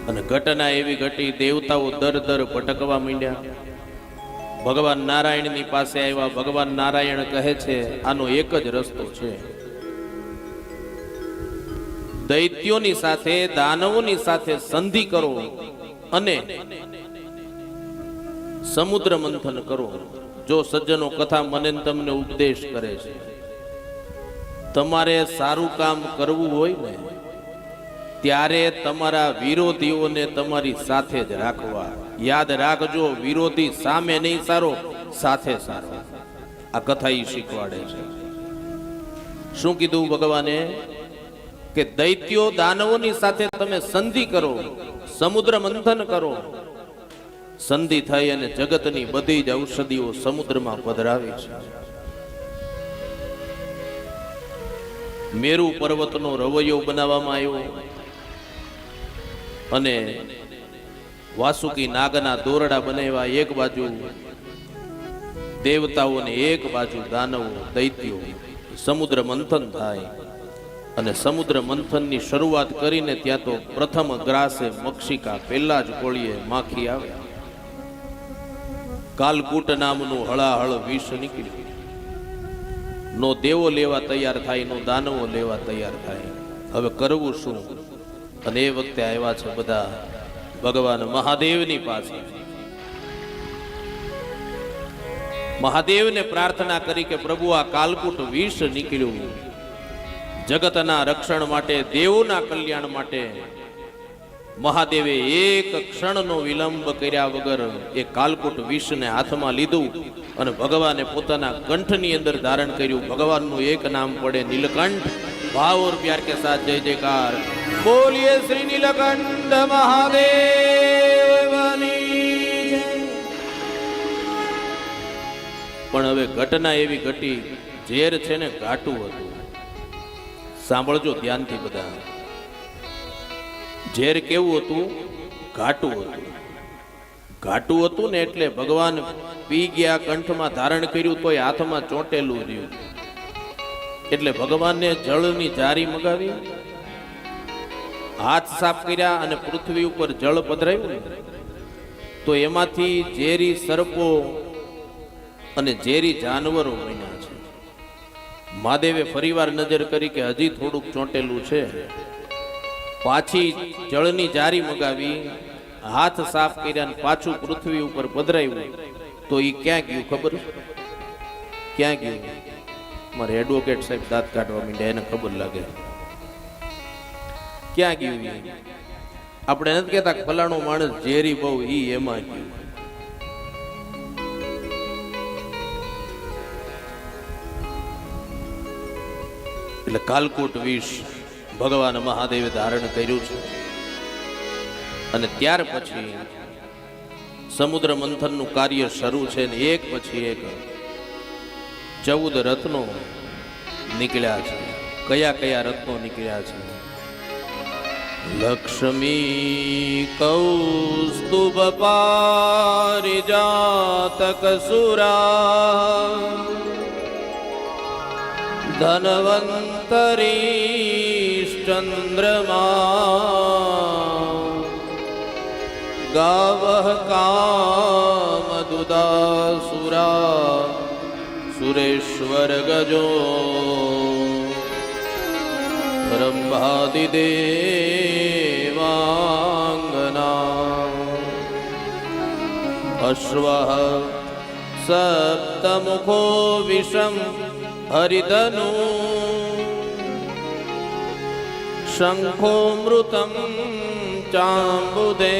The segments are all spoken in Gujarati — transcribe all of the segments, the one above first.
અને ઘટના એવી ઘટી, દેવતાઓ દર ભટકવા માંડ્યા. ભગવાન નારાયણની પાસે આવ્યા. ભગવાન નારાયણ કહે છે આનો એક જ રસ્તો છે, દૈત્યોની સાથે દાનવોની સાથે સંધિ કરો અને સમુદ્ર મંથન કરો. જો સજ્જનો કથા મને તમને ઉપદેશ કરે છે, તમારે સારું કામ કરવું હોય ને ત્યારે તમારા વિરોધીઓને તમારી સાથે જ રાખવા. યાદ રાખજો, વિરોધી સામે નહીં સારો, સાથે સારો. આ કથા ઈ શીખવાડે છે. શું કીધું ભગવાને? કે દૈત્યો દાનવોની સાથે તમે સંધિ કરો, સમુદ્ર મંથન કરો. સંધિ થઈ અને જગતની બધી જ ઔષધિઓ સમુદ્રમાં પધરાવી છે. મેરુ પર્વતનો રવૈયો બનાવવામાં આવ્યો અને વાસુકી નાગના દોરડા બનાવ્યા. એક બાજુ દેવતાઓને, એક બાજુ દાનવો, દૈત્યો. સમુદ્ર મંથન થાય અને સમુદ્ર મંથનની શરૂઆત કરીને ત્યાં તો પ્રથમ ગ્રાસે મક્ષિકા, પહેલા જ કોળીએ માખી આવે. કાલકૂટ નામનું હળાહળ વિષ નીકળ્યું. નો દેવો લેવા તૈયાર થાય, નો દાનવો લેવા તૈયાર થાય. હવે કરવું શું? અને એ વખતે આવ્યા છે બધા ભગવાન મહાદેવની પાસે. મહાદેવને પ્રાર્થના કરી કે પ્રભુ, આ કાલકૂટ વિષ નીકળ્યું, જગતના રક્ષણ માટે, દેવોના કલ્યાણ માટે મહાદેવે એક ક્ષણનો વિલંબ કર્યા વગર એ કાલકૂટ વિષને હાથમાં લીધું અને ભગવાને પોતાના કંઠની અંદર ધારણ કર્યું. ભગવાનનું એક નામ પડે, નીલકંઠ. ભાવ और प्यार के साथ जय जयकार बोलिए श्री नीलकंठ महादेवनी जय. પણ હવે ઘટના એવી ઘટી, ઝેર છે ને ઘાટું હતું. સાંભળજો ધ્યાનથી બધા. ઝેર કેવું હતું? ઘાટું હતું. ઘાટું હતું ને એટલે ભગવાન પી ગયા, કંઠમાં ધારણ કર્યું તોય હાથમાં ચોંટેલું રહ્યું. એટલે ભગવાનને જળની જારી મગાવી, હાથ સાફ કર્યા અને પૃથ્વી ઉપર જળ પધરાયું તો એમાંથી ઝેરી સર્પો અને ઝેરી જાનવરો બન્યા છે. મહાદેવે ફરીવાર નજર કરી કે હજી થોડુંક ચોંટેલું છે. પાછી જળની જારી મગાવી, હાથ સાફ કર્યા, પાછું પૃથ્વી ઉપર પધરાયું તો એ ક્યાં ગયું ખબર? ક્યાં ગયું? મારે એડવોકેટ સાહેબ દાંત કાઢવા માંડ્યા, એને ખબર લાગે ક્યાં ગયું. આપણે નથી કહેતા ફલાણો માણસ ઝેરી બહુ, ઈ એમાં ગયું. એટલે કાલકૂટ વિષ ભગવાન મહાદેવે ધારણ કર્યું છે. અને ત્યાર પછી સમુદ્ર મંથનનું કાર્ય શરૂ છે ને એક પછી એક 14 રત્નો નીકળ્યા છે. કયા કયા રત્નો નીકળ્યા છે? લક્ષ્મી કૌસ્તુભ પારિજાતક સુરા ધન્વંતરીશ્ચંદ્રમા ગાવઃ કામદુદાસુરા સુરેશ્વર ગજો બ્રહ્માદિદેવાંગના અશ્વઃ સપ્તમુખો વિષમ હરિધનુ શંખો મૃતમ ચાંબુદે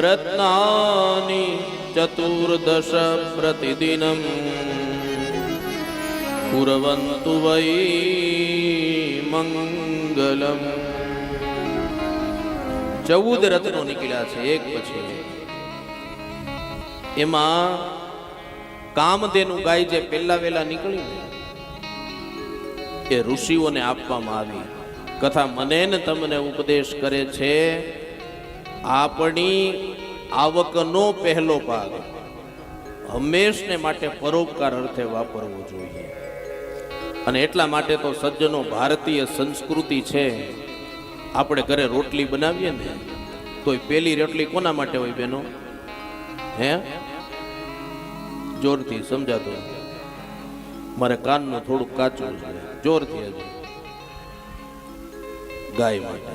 રત્નાની ચતુર્દશ પ્રતિદિનમ કુર્વન્તુ વૈ મંગલમ. 14 રત્નો નીકળ્યા છે એક પછી. એમાં કામધેનુ ગાય જે પહેલા વેલા નીકળી એ ઋષિઓને આપવામાં આવી. કથા મને ને તમને ઉપદેશ કરે છે, આપણી આવકનો પહેલો ભાગ હંમેશને માટે પરોપકાર અર્થે વાપરવો જોઈએ. અને એટલા માટે તો સજ્જનો ભારતીય સંસ્કૃતિ છે આપણે ઘરે રોટલી બનાવીએ ને તો પેલી રોટલી કોના માટે હોય બેનો? હે, જોરથી સમજાતો, મારે કાનનું થોડું કાચું છે, જોરથી હજી. ગાય માટે.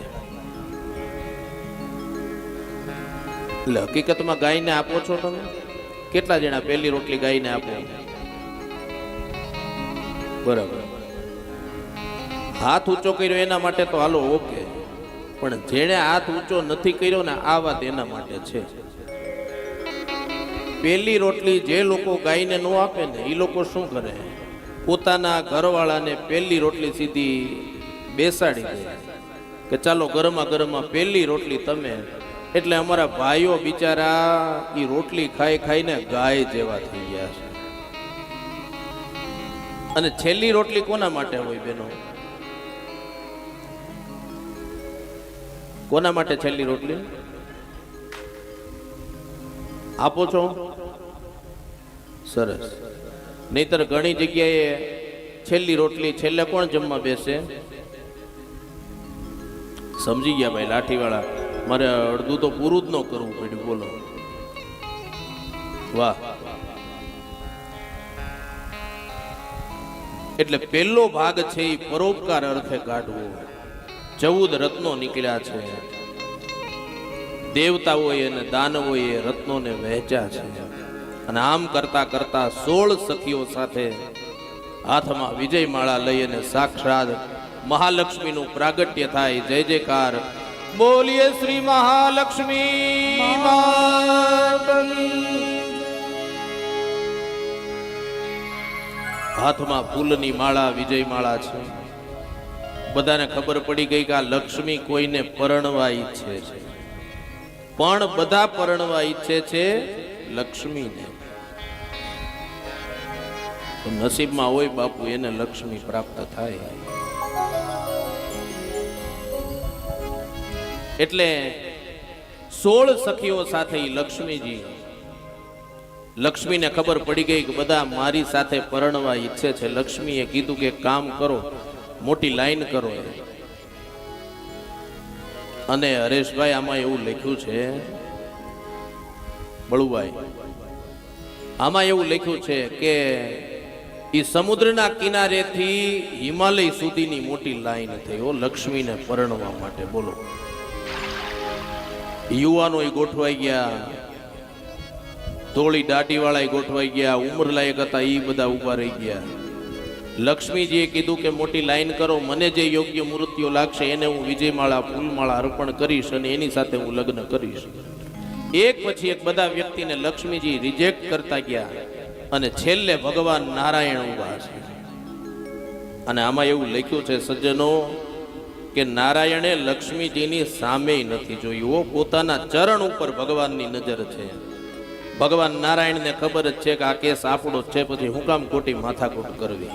એટલે હકીકતમાં ગાયને આપો છો તમે? કેટલા જણા પહેલી રોટલી ગાયને આપો? બરાબર. હાથ ઊંચો કર્યો એના માટે તો હાલો ઓકે, પણ જેણે હાથ ઊંચો નથી કર્યો ને આ વાત એના માટે છે. પહેલી રોટલી જે લોકો ગાયને ન આપે ને એ લોકો શું કરે? પોતાના ઘરવાળાને પહેલી રોટલી સીધી બેસાડી દે કે ચાલો ગરમા ગરમમાં પહેલી રોટલી તમે. એટલે અમારા ભાઈઓ બિચારા એ રોટલી ખાઈ ખાઈને ગાય જેવા થઈ ગયા છે. અને છેલ્લી રોટલી કોના માટે હોય બેનો? કોના માટે છેલ્લી રોટલી આપો છો? સરસ. નહીતર ઘણી જગ્યાએ છેલ્લી રોટલી છેલ્લે કોણ જમવા બેસે? સમજી ગયા ભાઈ લાઠીવાળા, મારે અડધું તો પૂરું જ ન કરવું પડ્યું. બોલો, વાહ. એટલે પહેલો ભાગ છે એ પરોપકાર અર્થે કાઢવો. 14 રત્નો નીકળ્યા છે. દેવતાઓએ અને દાનવોએ રત્નોને વહેંચ્યા છે. અને આમ કરતા કરતા 16 સખીઓ સાથે હાથમાં વિજય માળા લઈ અને સાક્ષાત મહાલક્ષ્મીનું પ્રાગટ્ય થાય. જય જયકાર બોલીએ શ્રી મહાલક્ષ્મી માતની. હાથમાં ફૂલની માળા વિજય માળા છે. બધાને ખબર પડી ગઈ કે આ લક્ષ્મી કોઈને પરણવા ઈચ્છે છે, પણ બધા પરણવા ઈચ્છે છે લક્ષ્મીને. તો નસીબમાં હોય બાપુ એને લક્ષ્મી પ્રાપ્ત થાય. એટલે 16 સખીઓ સાથે લક્ષ્મીજી, લક્ષ્મીને ખબર પડી ગઈ કે બધા મારી સાથે પરણવા ઈચ્છે છે. લક્ષ્મીએ કીધું કે કામ કરો, મોટી લાઈન કરો. અને હરેશભાઈ આમાં એવું લખ્યું છે, બળુભાઈ આમાં એવું લખ્યું છે કે એ સમુદ્રના કિનારેથી હિમાલય સુધીની મોટી લાઈન થઈ હો લક્ષ્મીને પરણવા માટે. બોલો, યુવાનો ગોઠવાઈ ગયા, ધોળી દાઢી વાળા ગોઠવાઈ ગયા, ઉંમર લાયક હતા એ બધા ઉભા રહી ગયા. લક્ષ્મીજીએ કીધું કે મોટી લાઈન કરો, મને જે યોગ્ય મૂર્તિઓ લાગશે એને હું વિજયમાળા ફૂલમાળા અર્પણ કરીશ અને એની સાથે હું લગ્ન કરીશ. એક પછી એક બધા વ્યક્તિને લક્ષ્મીજી રિજેક્ટ કરતા ગયા અને છેલ્લે ભગવાન નારાયણ ઉભા છે. અને આમાં એવું લખ્યું છે સજ્જનો કે નારાયણે લક્ષ્મીજીની સામે નથી જોયું, પોતાના ચરણ ઉપર ભગવાનની નજર છે. ભગવાન નારાયણને ખબર જ છે કે આ કેસ આપણો છે, પછી હું કામ ખોટી માથાકૂટ કરવી.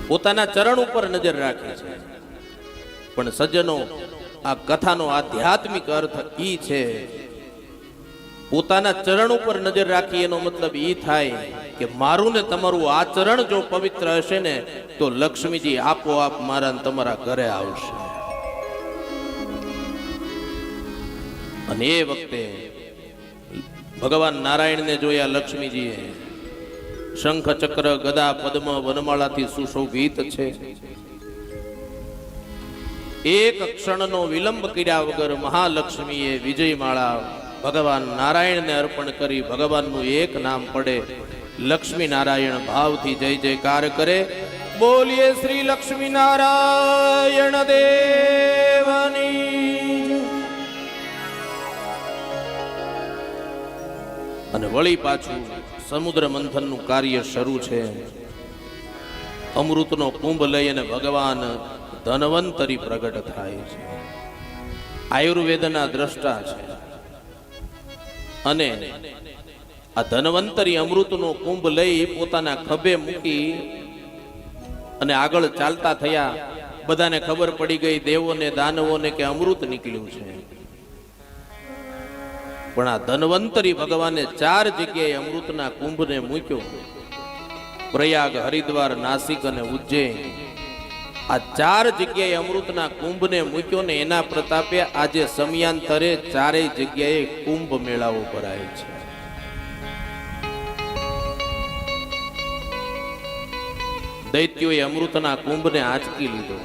પોતાના ચરણ ઉપર નજર રાખે છે. પણ સજ્જનો આ કથાનો આધ્યાત્મિક અર્થ ઈ છે, પોતાના ચરણ ઉપર નજર રાખી એનો મતલબ ઈ થાય કે મારું ને તમારું આ ચરણ જો પવિત્ર હશે ને તો લક્ષ્મીજી આપોઆપ મારા ને તમારા ઘરે આવશે. અને એ વખતે ભગવાન નારાયણને જોયા લક્ષ્મીજીએ. શંખ ચક્ર ગદા પદ્મ વનમાળાથી સુશોભિત છે. એક ક્ષણનો વિલંબ કર્યા વગર મહાલક્ષ્મીએ વિજયમાળા ભગવાન નારાયણને અર્પણ કરી. ભગવાનનું એક નામ પડે, લક્ષ્મી નારાયણ ભાવથી જય જયકાર કરે. બોલીએ શ્રી લક્ષ્મી નારાયણ દેવની. અને વળી પાછું સમુદ્ર મંથનનું કાર્ય શરૂ છે. અમૃતનો કુંભ લઈ અને ભગવાન ધન્વંતરી પ્રગટ થાય છે. આયુર્વેદના દ્રષ્ટા છે. અને આ ધન્વંતરી અમૃતનો કુંભ લઈ પોતાના ખભે મૂકી અને આગળ ચાલતા થયા. બધાને ખબર પડી ગઈ, દેવોને દાનવોને, કે અમૃત નીકળ્યું છે. પણ આ ધન્વંતરી ભગવાને 4 જગ્યાએ અમૃતના કુંભને મૂક્યો. પ્રયાગ, હરિદ્વાર, નાસિક અને ઉજ્જૈન. આ 4 જગ્યાએ અમૃતના કુંભને મૂક્યો ને એના પ્રતાપે આજે સમયાંતરે 4 જગ્યાએ કુંભ મેળાઓ ભરાય છે. દૈત્યોએ અમૃતના કુંભને આંચકી લીધો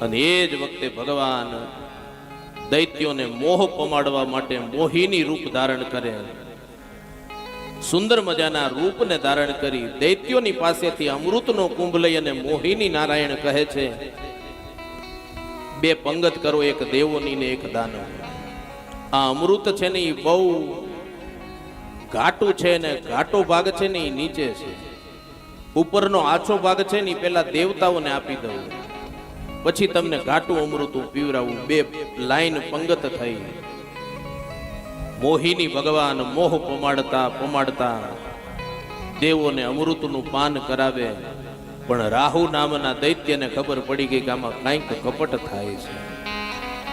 અને એ જ વખતે ભગવાન દૈત્યોને મોહ પમાડવા માટે મોહિની રૂપ ધારણ કરે. સુંદર મજાના રૂપને ધારણ કરી દૈત્યોની પાસેથી અમૃતનો કુંભ લઈ અને મોહિની નારાયણ કહે છે, 2 પંગત કરો, એક દેવોની ને એક દાનવ. આ અમૃત છે ને એ બહુ ઘાટું છે ને ઘાટો ભાગ છે ને એ નીચે છે. ઉપરનો આછો ભાગ છે ને એ પેલા દેવતાઓને આપી દઉં, પછી તમને ઘાટું અમૃત પીવરાવું. 2 લાઈન પંગત થઈ. મોહિની ભગવાન મોહ પમાડતા દેવોને અમૃતનું પાન કરાવે. પણ રાહુ નામના દૈત્યને ખબર પડી ગઈ કે આમાં કંઈક કપટ થાય છે.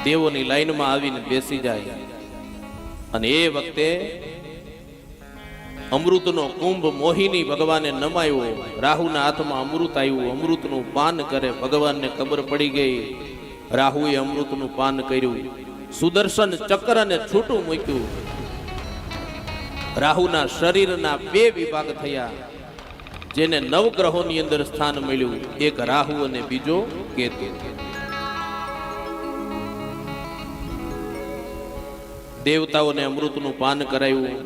દેવોની લાઈનમાં આવીને બેસી જાય અને એ વખતે અમૃતનો કુંભ મોહિની ભગવાને નમાયો. રાહુના હાથમાં અમૃત આવ્યું, અમૃતનું પાન કરે. ભગવાનને ખબર પડી ગઈ, રાહુએ અમૃતનું પાન કર્યું. સુદર્શન ચક્રને છૂટું મૂક્યું. રાહુના શરીરના 2 વિભાગ થયા, જેને નવગ્રહોની અંદર સ્થાન મળ્યું. એક રાહુ અને બીજો કેતુ. દેવતાઓને અમૃતનું પાન કરાયું.